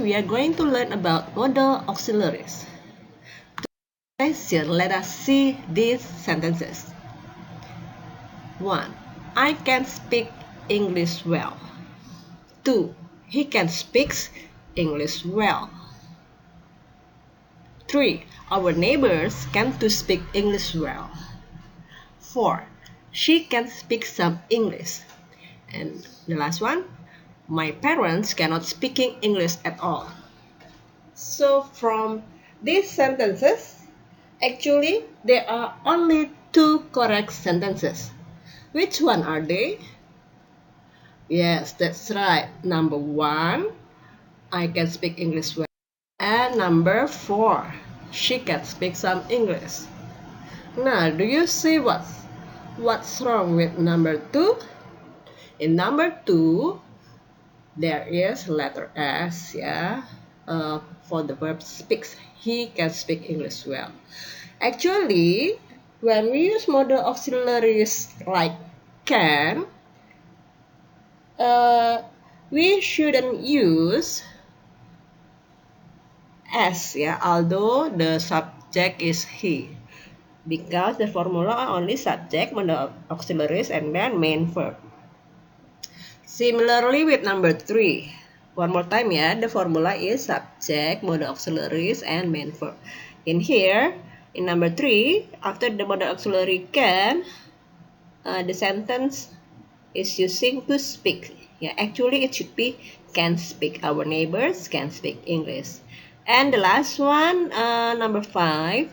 we are going to learn about modal auxiliaries. Let us see these sentences. 1. I can speak English well. 2. He can speak English well. 3. Our neighbors can to speak English well. 4. She can speak some English. And the last one, my parents cannot speak English at all. So from these sentences, actually there are only 2 correct sentences. Which one are they? Yes, that's right. Number 1, I can speak English well. And number 4, she can speak some English. Now, do you see what's wrong with number 2? In number 2, there is letter S, for the verb speaks. He can speak English well. Actually, when we use modal auxiliaries like can, we shouldn't use S, although the subject is he, because the formula are only subject, modal auxiliaries, and then main verb. Similarly with number 3. One more time, the formula is subject, modal auxiliaries, and main verb. In here, in number 3, after the modal auxiliary can, the sentence is using to speak. Actually it should be can speak. Our neighbors can speak English. And the last one, number 5.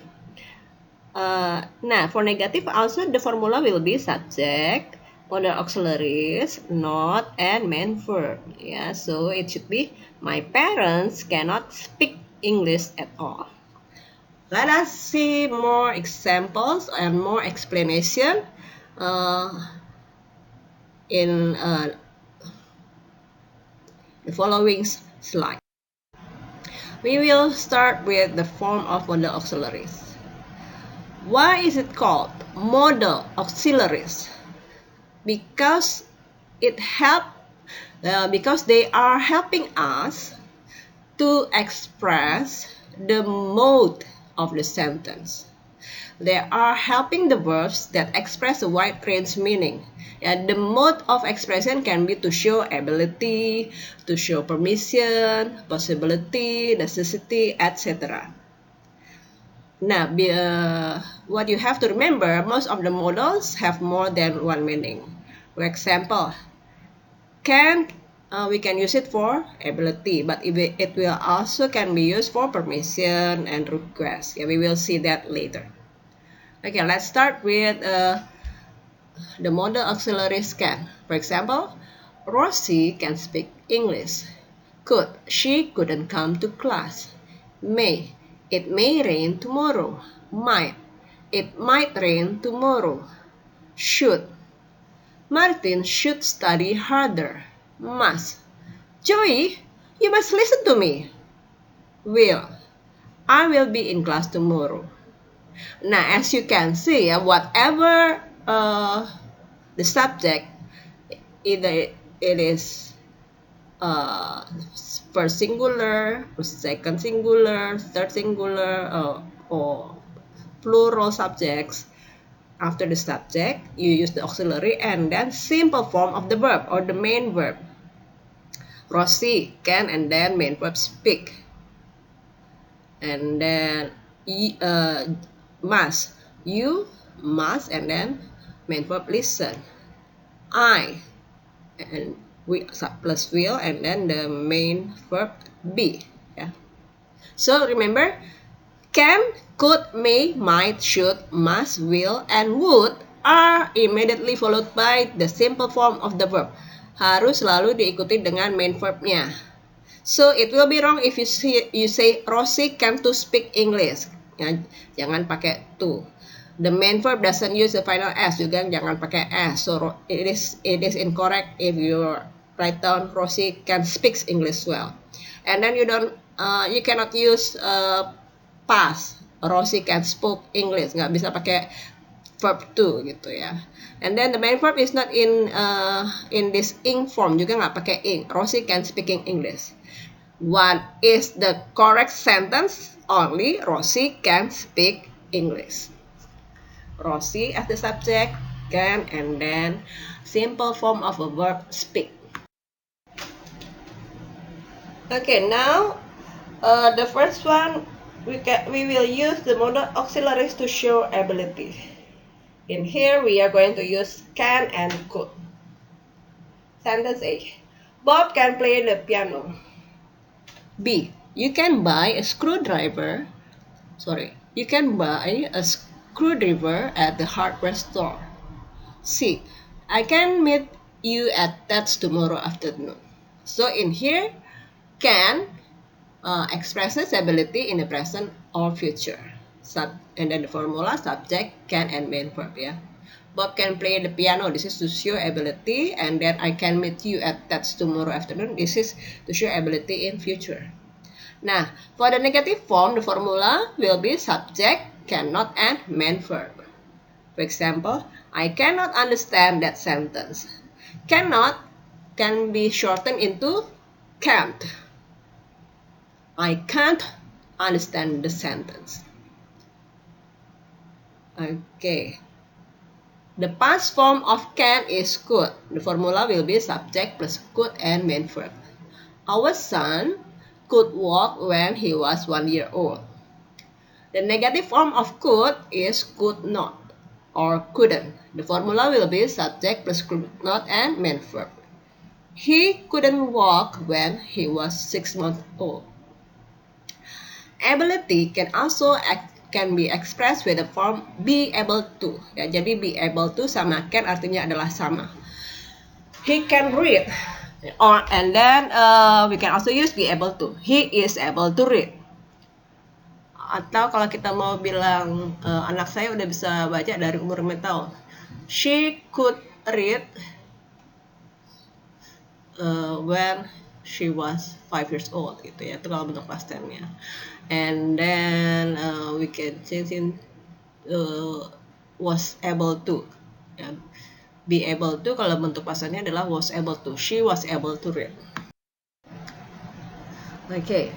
Now for negative also the formula will be subject, modal auxiliaries, not, and main verb. So it should be my parents cannot speak English at all. Let us see more examples and more explanation in the following slide. We will start with the form of modal auxiliaries. Why is it called modal auxiliaries? Because because they are helping us to express the mode of the sentence. They are helping the verbs that express a wide range meaning. The mode of expression can be to show ability, to show permission, possibility, necessity, etc. Now, what you have to remember, most of the modals have more than one meaning. For example, can, we can use it for ability, but it will also can be used for permission and request. We will see that later. Okay, let's start with the modal auxiliaries can. For example, Rosie can speak English. Could, she couldn't come to class. May, it may rain tomorrow. Might, it might rain tomorrow. Should, Martin should study harder. Must, Joey, you must listen to me. Will, I will be in class tomorrow. Now, as you can see, whatever the subject, either it is first singular, second singular, third singular, or plural subjects, after the subject, you use the auxiliary and then simple form of the verb or the main verb. Rosie can, and then main verb speak. And then must, you must, and then main verb listen. I, and we plus will, and then the main verb be. So remember, can, could, may, might, should, must, will, and would are immediately followed by the simple form of the verb. Harus selalu diikuti dengan main verbnya. So it will be wrong if you say Rosie can to speak English. Jangan pakai to. The main verb doesn't use the final S, juga jangan pakai S. So it is incorrect if you write down Rosie can speak English well. And then you cannot use past. Rosie can speak English, nggak bisa pakai verb to gitu ya. And then the main verb is not in this ing form, juga nggak pakai ing. Rosie can speaking English. What is the correct sentence? Only Rosie can speak English. Rosie as the subject, can, and then simple form of a verb, speak. Okay, now the first one, we will use the modal auxiliaries to show ability. In here, we are going to use can and could. Sentence A. Bob can play the piano. B. You can buy a screwdriver. You can buy a screwdriver at the hardware store. C. I can meet you at Ted's tomorrow afternoon. So in here, can expresses ability in the present or future. And then the formula, subject, can, and main verb, yeah. Bob can play the piano. This is to show ability. And then I can meet you at Ted's tomorrow afternoon. This is to show ability in future. Now, for the negative form, the formula will be subject, cannot, and main verb. For example, I cannot understand that sentence. Cannot can be shortened into can't. I can't understand the sentence. Okay. The past form of can is could. The formula will be subject plus could and main verb. Our son could walk when he was 1 year old. The negative form of could is could not or couldn't. The formula will be subject plus could not and main verb. He couldn't walk when he was 6 months old. Ability can be expressed with the form be able to. Ya, jadi be able to sama can artinya adalah sama. He can read, and then we can also use be able to. He is able to read. Atau kalau kita mau bilang anak saya udah bisa baca dari umur 5 tahun. She could read when she was 5 years old gitu ya. Itu kalau bentuk past tense-nya. And then we can change in was able to. Ya. Be able to kalau bentuk past tense-nya adalah was able to. She was able to read. Okay.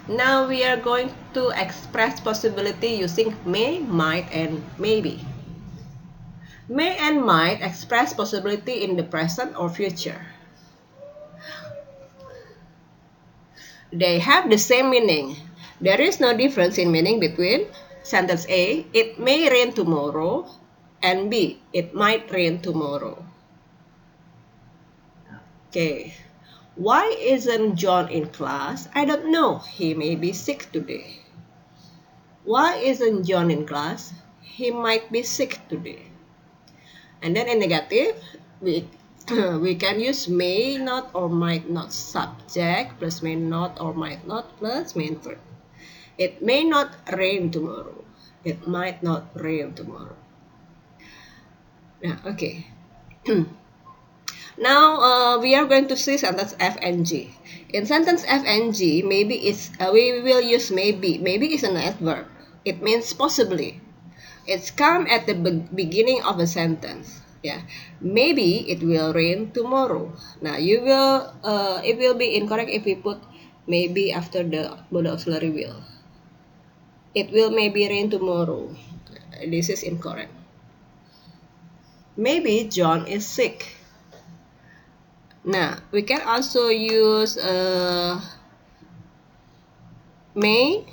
Now we are going to express possibility using may, might, and maybe. May and might express possibility in the present or future. They have the same meaning. There is no difference in meaning between sentence A, it may rain tomorrow, and B, it might rain tomorrow. Okay. Why isn't John in class? I don't know. He may be sick today. Why isn't John in class? He might be sick today. And then in negative, we can use may not or might not subject plus may not or might not plus main verb. It may not rain tomorrow. It might not rain tomorrow. Okay. Now we are going to see sentence F and G. In sentence F and G, maybe we will use maybe. Maybe is an adverb. It means possibly. It's come at the beginning of a sentence. Yeah, maybe it will rain tomorrow. Now it will be incorrect if we put maybe after the modal auxiliary will. It will maybe rain tomorrow. This is incorrect. Maybe John is sick. Now, we can also use may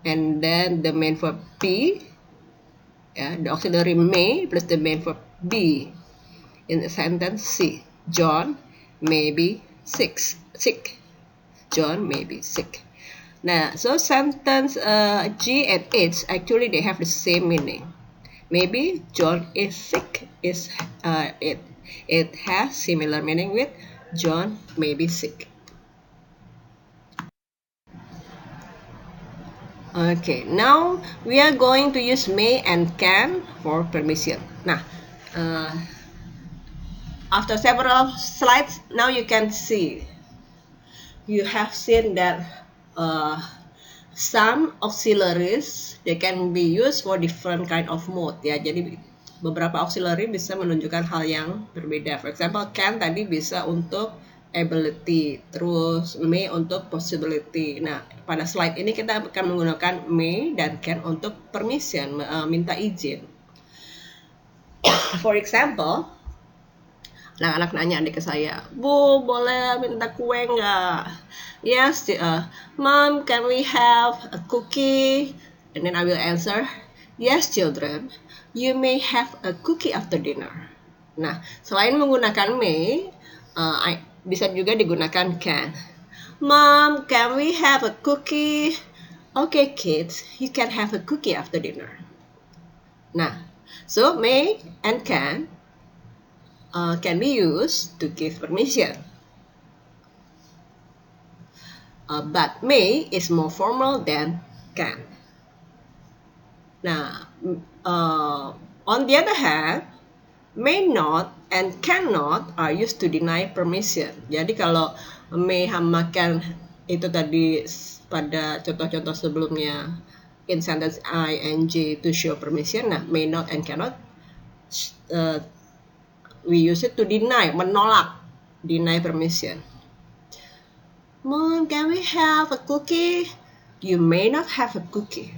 and then the main verb be. The auxiliary may plus the main verb be. In the sentence C, John may be sick. John may be sick. Now, so sentence G and H, actually they have the same meaning. Maybe John is sick. It has similar meaning with John may be sick. Okay, now we are going to use may and can for permission. Now, after several slides, now you can see. You have seen that some auxiliaries they can be used for different kind of mode ya. Jadi beberapa auxiliary bisa menunjukkan hal yang berbeda. For example, can tadi bisa untuk ability, terus may untuk possibility. Nah, pada slide ini kita akan menggunakan may dan can untuk permission, minta izin. For example, anak-anak nanya adik ke saya, Bu, boleh minta kue nggak? Yes, Mom, can we have a cookie? And then I will answer, yes, children, you may have a cookie after dinner. Nah, selain menggunakan may, bisa juga digunakan can. Mom, can we have a cookie? Okay, kids, you can have a cookie after dinner. Nah, so may and can be used to give permission. But may is more formal than can. Nah, on the other hand, may not and cannot are used to deny permission. Jadi kalau may sama can itu tadi pada contoh-contoh sebelumnya in sentence ing to show permission. Nah, may not and cannot we use it to deny, menolak, deny permission. Mom, can we have a cookie? You may not have a cookie.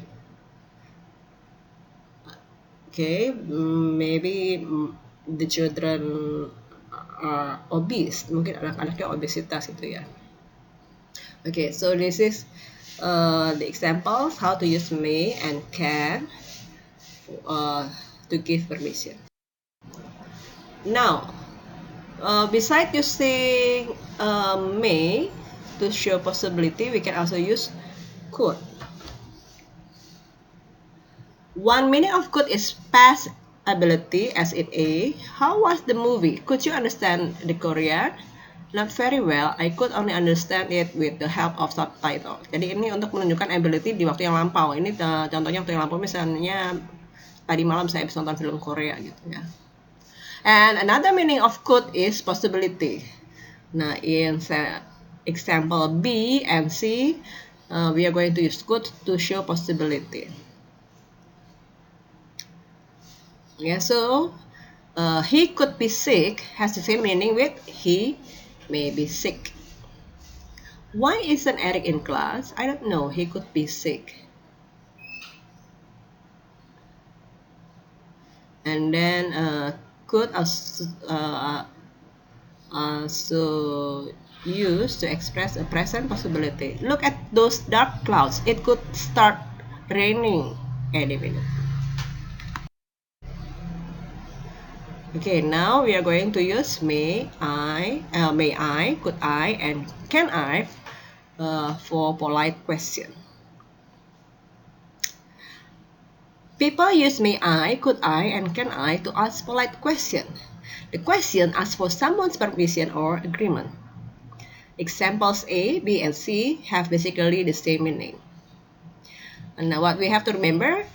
Okay, maybe the children are obese. Mungkin anak-anaknya obesitas itu ya. Okay, so this is the examples how to use may and can to give permission. Now, besides using may to show possibility, we can also use could. One meaning of could is past ability, as in A. How was the movie? Could you understand the Korean? Not very well. I could only understand it with the help of subtitle. Jadi ini untuk menunjukkan ability di waktu yang lampau. Ini contohnya waktu yang lampau, misalnya tadi malam saya habis nonton film Korea gitu ya. And another meaning of could is possibility. Nah, in example B and C, we are going to use could to show possibility. Yeah, so he could be sick has the same meaning with he may be sick. Why isn't Eric in class? I don't know. He could be sick. And then could also used to express a present possibility. Look at those dark clouds. It could start raining any minute. Okay, now we are going to use may I, could I, and can I for polite question. People use may I, could I, and can I to ask polite question. The question asks for someone's permission or agreement. Examples A, B, and C have basically the same meaning. And now what we have to remember,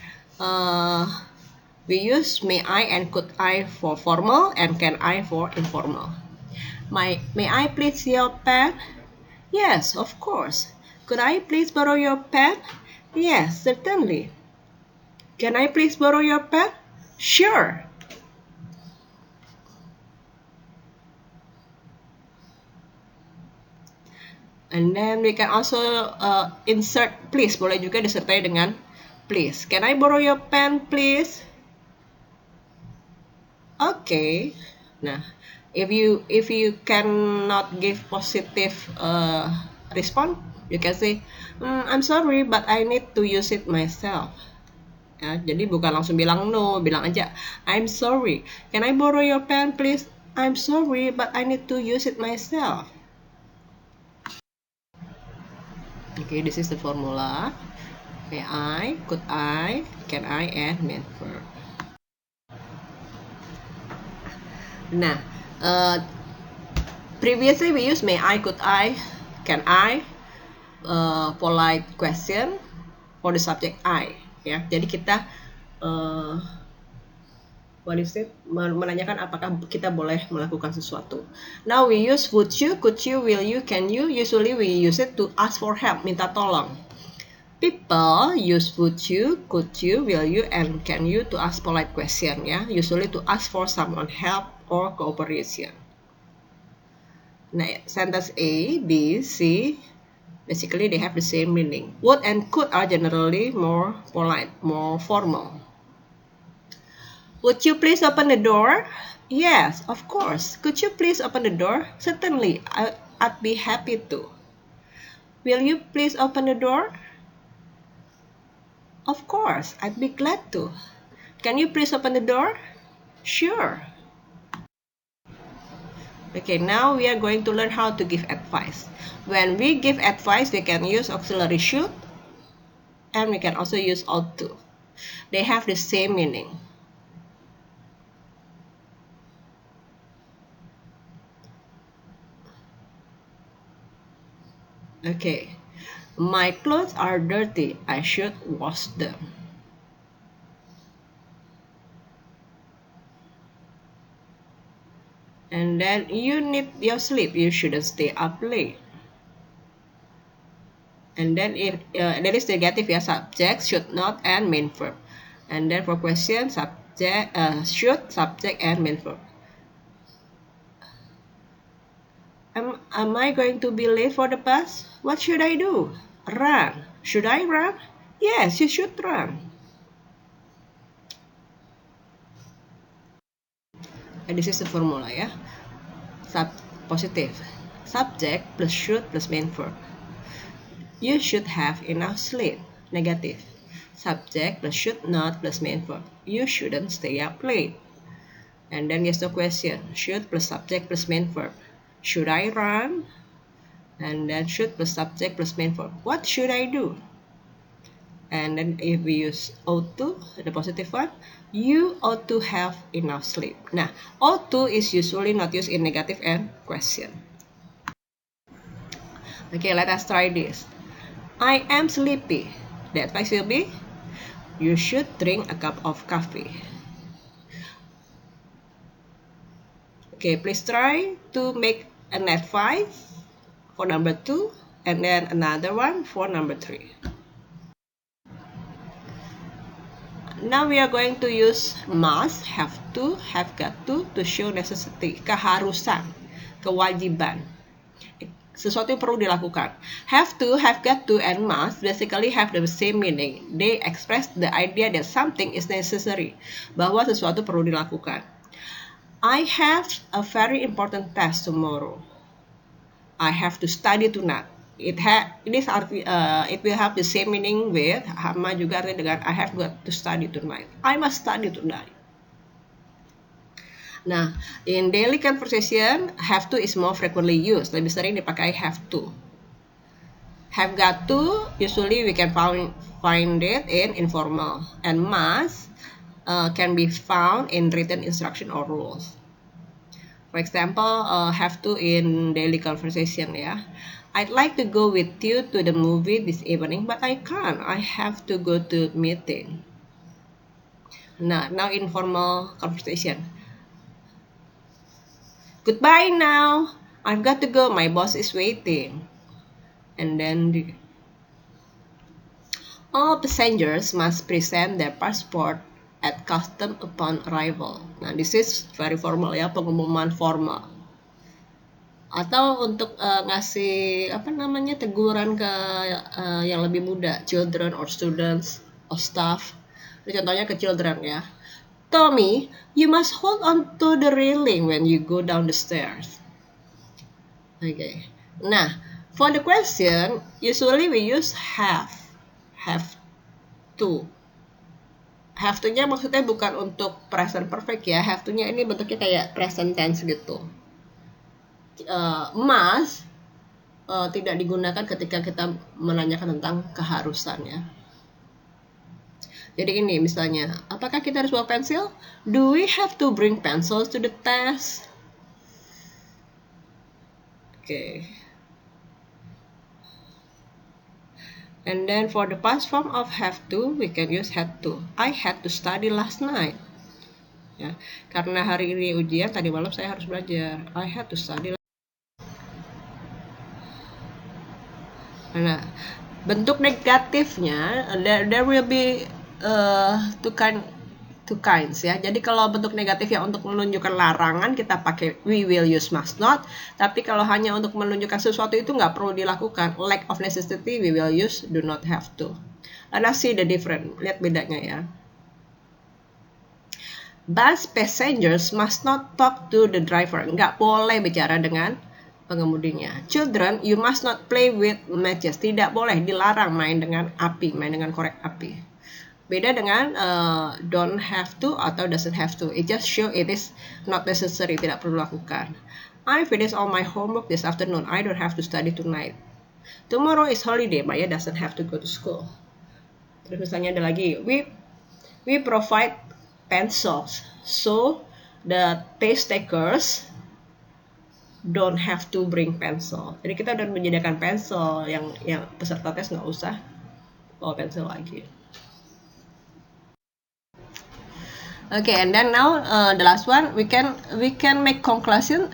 we use may I and could I for formal and can I for informal. May I please your pen? Yes, of course. Could I please borrow your pen? Yes, certainly. Can I please borrow your pen? Sure. And then we can also insert please, boleh juga disertai dengan please. Can I borrow your pen, please? Okay. Nah, if you cannot give positive response, you can say, I'm sorry, but I need to use it myself. Ya, jadi bukan langsung bilang no, bilang aja, I'm sorry. Can I borrow your pen, please? I'm sorry, but I need to use it myself. Okay, this is the formula. May I, could I, can I, and main verb. Nah, previously we used may I, could I, can I, polite question for the subject I. Ya, jadi kita menanyakan apakah kita boleh melakukan sesuatu. Now we use would you, could you, will you, can you. Usually we use it to ask for help, minta tolong. People use would you, could you, will you, and can you to ask polite question, ya. Usually to ask for someone help or cooperation. Nah, sentence A, B, C, basically they have the same meaning. Would and could are generally more polite, more formal. Would you please open the door? Yes, of course. Could you please open the door? Certainly, I'd be happy to. Will you please open the door? Of course, I'd be glad to. Can you please open the door? Sure. Okay, now we are going to learn how to give advice. When we give advice, we can use auxiliary should and we can also use ought to. They have the same meaning. Okay, my clothes are dirty. I should wash them. And then you need your sleep. You shouldn't stay up late. And then if that is negative, yeah, subject, should not, and main verb. And then for question, subject, should, subject, and main verb. Am I going to be late for the bus? What should I do? Run. Should I run? Yes, you should run. And this is the formula, yeah. Positive. Subject plus should plus main verb. You should have enough sleep. Negative. Subject plus should not plus main verb. You shouldn't stay up late. And then yes, the question. Should plus subject plus main verb. Should I run? And then should plus subject plus main verb. What should I do? And then if we use ought to, the positive one, you ought to have enough sleep. Nah, ought to is usually not used in negative and question. Okay, let us try this. I am sleepy. The advice will be, you should drink a cup of coffee. Okay, please try to make an advice for number 2 and then another one for number 3. Now we are going to use must, have to, have got to show necessity, keharusan, kewajiban. Sesuatu yang perlu dilakukan. Have to, have got to, and must basically have the same meaning. They express the idea that something is necessary, bahwa sesuatu perlu dilakukan. I have a very important test tomorrow. I have to study tonight. It will have the same meaning with sama juga artinya dengan I have got to study tonight. I must study tonight. Nah, in daily conversation, have to is more frequently used. Lebih sering dipakai have to. Have got to, usually we can find it in informal. And must can be found in written instruction or rules. For example, have to in daily conversation, yeah. I'd like to go with you to the movie this evening, but I can't. I have to go to meeting. Now informal conversation. Goodbye now. I've got to go. My boss is waiting. And then all passengers must present their passport at custom upon arrival. Nah, this is very formal ya, pengumuman formal. Atau untuk ngasih teguran ke yang lebih muda, children or students or staff. Ini contohnya ke children ya. Tommy, you must hold on to the railing when you go down the stairs. Okay. Nah, for the question, usually we use have to. Have to-nya maksudnya bukan untuk present perfect ya. Have to-nya ini bentuknya kayak present tense gitu. Must tidak digunakan ketika kita menanyakan tentang keharusan ya. Jadi ini misalnya, apakah kita harus bawa pensil? Do we have to bring pencils to the test? Okay. And then for the past form of have to, we can use had to. I had to study last night. Ya, karena hari ini ujian, tadi malam saya harus belajar. I had to study. Nah, bentuk negatifnya there will be two kinds ya. Jadi kalau bentuk negatif yang untuk menunjukkan larangan kita pakai we will use must not. Tapi kalau hanya untuk menunjukkan sesuatu itu nggak perlu dilakukan, lack of necessity we will use do not have to. Let us see the difference. Lihat bedanya ya. Bus passengers must not talk to the driver. Nggak boleh bicara dengan pengemudinya. Children, you must not play with matches. Tidak boleh, dilarang main dengan api, main dengan korek api. Beda dengan don't have to atau doesn't have to. It just show it is not necessary, tidak perlu lakukan. I finished all my homework this afternoon. I don't have to study tonight. Tomorrow is holiday. Maya doesn't have to go to school. Terus misalnya ada lagi, we provide pencils, so the test takers don't have to bring pencil. Jadi kita udah menyediakan pensel, yang peserta tes nggak usah bawa pensel lagi. Okay, and then now the last one, we can make conclusion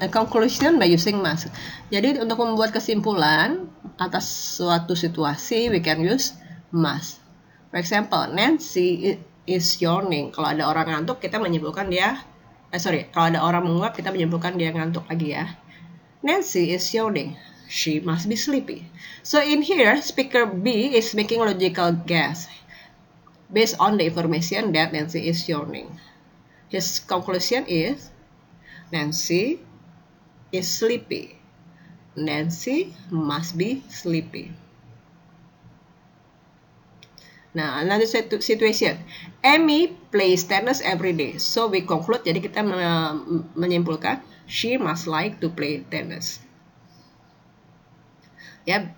by using must. Jadi untuk membuat kesimpulan atas suatu situasi, we can use must. For example, Nancy is yawning. Kalau ada orang ngantuk, kita menyimpulkan dia. Kalau ada orang menguap, kita menyimpulkan dia ngantuk lagi ya. Nancy is yawning. She must be sleepy. So in here, speaker B is making logical guess based on the information that Nancy is yawning. His conclusion is Nancy is sleepy. Nancy must be sleepy. Now, another situation. Amy plays tennis every day. So we conclude, jadi kita menyimpulkan she must like to play tennis. Ya,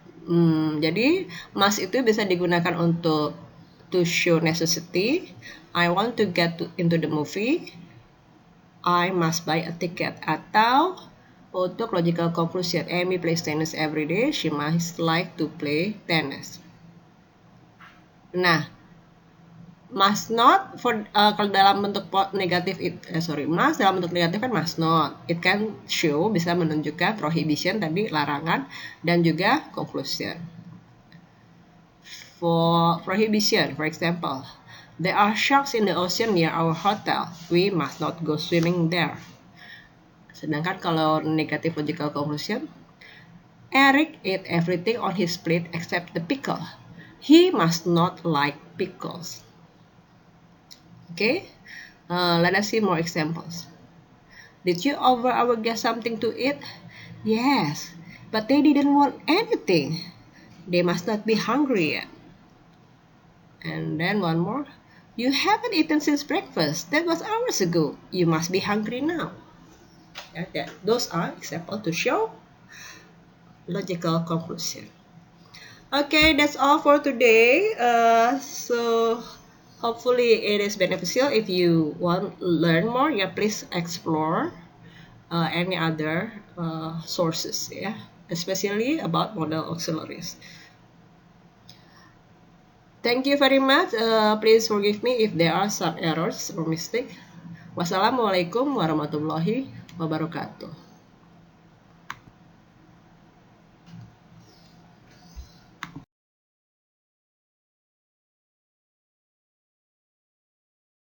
jadi must itu bisa digunakan untuk to show necessity. I want to get into the movie. I must buy a ticket. Atau untuk logical conclusion. Amy plays tennis every day. She must like to play tennis. Nah, must not kalau dalam bentuk negatif must dalam bentuk negatif kan must not. It can show, bisa menunjukkan prohibition tadi, larangan, dan juga conclusion. For prohibition, for example, there are sharks in the ocean near our hotel. We must not go swimming there. Sedangkan kalau negative logical conclusion, Eric ate everything on his plate except the pickle. He must not like pickles. Okay, let us see more examples. Did you offer our guests something to eat? Yes, but they didn't want anything. They must not be hungry yet. And then one more. You haven't eaten since breakfast. That was hours ago. You must be hungry now. Those are examples to show logical conclusion. Okay, that's all for today. So hopefully it is beneficial. If you want to learn more, please explore any other sources, especially about modal auxiliaries. Thank you very much. Please forgive me if there are some errors or mistakes. Wassalamualaikum warahmatullahi wabarakatuh.